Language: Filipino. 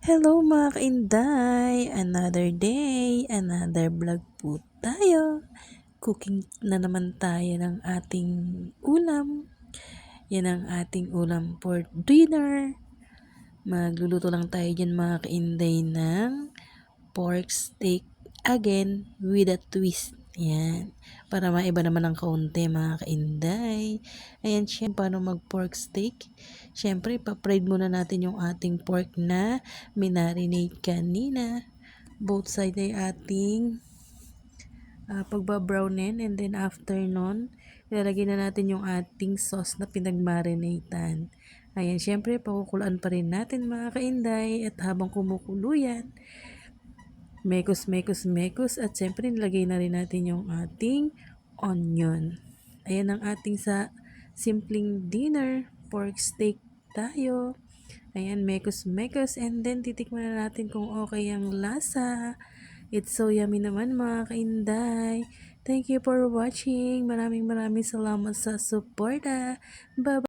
Hello mga kainday! Another day, another vlog po tayo. Cooking na naman tayo ng ating ulam. Yan ang ating ulam for dinner. Magluluto lang tayo dyan mga kainday ng pork steak again with a twist. Yan. Para maiba naman ng kaunti mga kainday. Ayan siya, paano mag pork steak. Siyempre, pa-fried muna natin yung ating pork na minarinate kanina. Both side ay ating pagbabrownin, and then after nun, ilalagay na natin yung ating sauce na pinagmarinatan. Ayan, syempre, pakukulaan pa rin natin mga kainday, at habang kumukulo yan, mekos, at syempre nilagay na rin natin yung ating onion. Ayan ang ating sa simpleng dinner, pork steak tayo. Ayan, mekos, and then titikman na natin kung okay ang lasa. It's so yummy naman mga kainday. Thank you for watching. Maraming salamat sa suporta. Bye-bye.